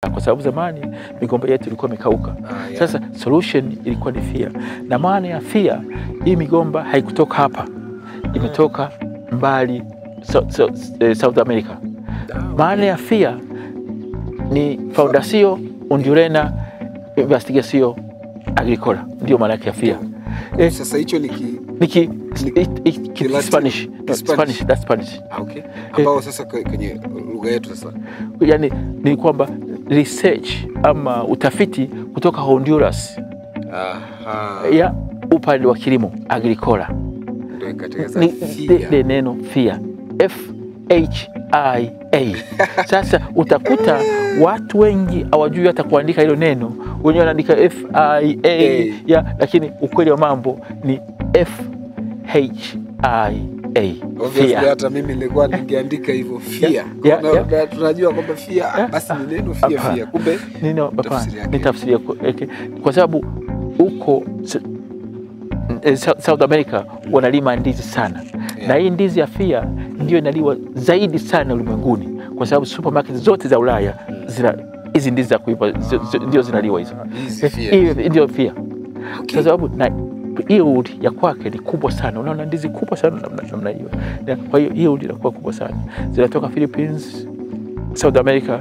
Kwa sababu zamani migomba yetu ilikuwa imekauka. Sasa solution ilikuwa ni FIA. Na maana ya FIA, hii migomba haikutoka hapa. Imetoka mbali South America. Maana ya FIA ni Fundación Hondureña Investigación Agrícola. Ndio maana yake ya FIA. Sasa hicho ni Spanish. That's Spanish. Okay. Ambao sasa kwenye lugha yetu sasa. Yani ni kwamba research ama utafiti kutoka Honduras. Ya upande wa kilimo agricola. Ndio ikatengeneza FIA. Neno FIA. FHIA. Sasa utakuta watu wengi hawajui hata kuandika hilo neno. Wenyewe wanaandika FIA ya, lakini ukweli wa mambo ni FHIA. Obviously hata mimi nilikuwa ningeandika hivyo FIA. Tunajua kwamba FIA basi ni neno FIA. Kumbe ni tafsiri kwa sababu huko South America wanalima ndizi sana. Na hii ndizi ya FIA ndio inaliwa zaidi sana ulimwenguni, kwa sababu supermarket zote za Ulaya hizi ndizi za kuiva ndio zinaliwa hizo. Ndio FIA. Kwa sababu na yield ya kwake ni kubwa sana. Unaona ndizi kubwa sana namna hiyo. Kwa hiyo yield inakuwa kubwa sana. Zinatoka Philippines, South America,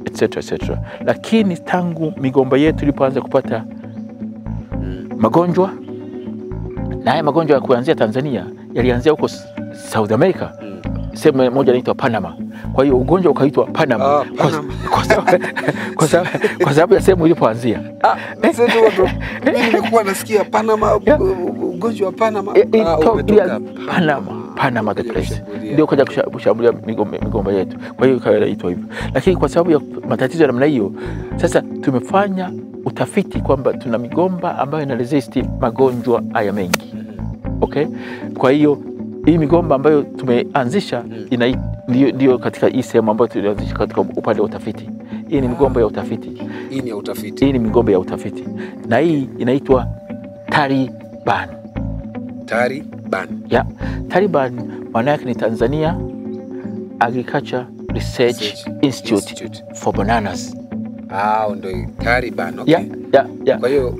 etc. Lakini tangu migomba yetu ilipoanza kupata magonjwa, na haya magonjwa ya kuanzia Tanzania yalianzia huko South America, sehemu moja inaitwa Panama. Kwa hiyo ugonjwa ukaitwa Panama. Kwa sababu ya sehemu ilipoanzia. Sasa mimi nimekuwa nasikia Panama, ugonjwa wa Panama. Panama the place. Ndio kaja kushambulia migomba yetu. Kwa hiyo ikaitwa hivyo. Lakini kwa sababu ya matatizo ya namna hiyo, sasa tumefanya utafiti kwamba tuna migomba ambayo ina resist magonjwa haya mengi. Okay? Kwa hiyo hii migomba ambayo tumeanzisha ndio katika hii sehemu ambayo tulianzisha katika upande wa utafiti. Hii ni migomba ya utafiti. Hii ni migomba ya utafiti. Na hii inaitwa Taliban. Ya, Taliban maana yake ni Tanzania Agriculture Research Institute for Bananas. Ndio Taliban. Okay. Ya. Kwa hiyo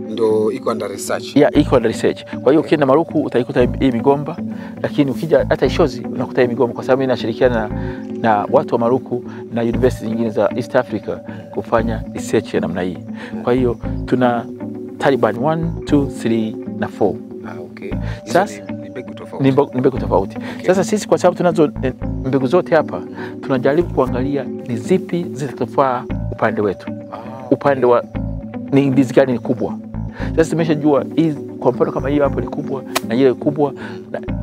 ndio iko under research. Iko under research. Kwa hiyo ukienda Maruku utaikuta hii migomba, lakini ukija hata Ishozi unakuta hii migomba, kwa sababu inashirikiana na watu wa Maruku na university nyingine za East Africa kufanya research ya namna hii. Kwa hiyo tuna Taliban 1, 2, 3 na 4. Okay. Sasa ni mbegu tofauti. Okay. Sasa sisi kwa sababu tunazo mbegu zote hapa, tunajaribu kuangalia ni zipi zitatufaa upande wetu. Upande wa ni ndizi gani ni kubwa. Sasa tumeshajua hii, kwa mfano kama hiyo hapo ni kubwa na ile kubwa.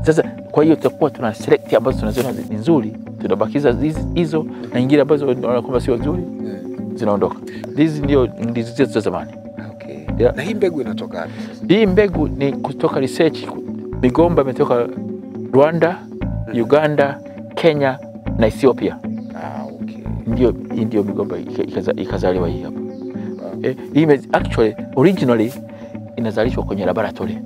Sasa kwa hiyo tutakuwa tuna select ambazo tunaziona ni nzuri, tunabakiza hizo, na nyingine ambazo tunaona kwamba sio nzuri zinaondoka. Hizi ndio ndizi zetu za zamani. Okay. Na hii mbegu inatoka wapi? Hii mbegu ni kutoka research. Migomba imetoka Rwanda, Uganda, Kenya na Ethiopia. Okay. Ndio migomba ikazaliwa hii hapa. Hii actually originally inazalishwa kwenye laboratory.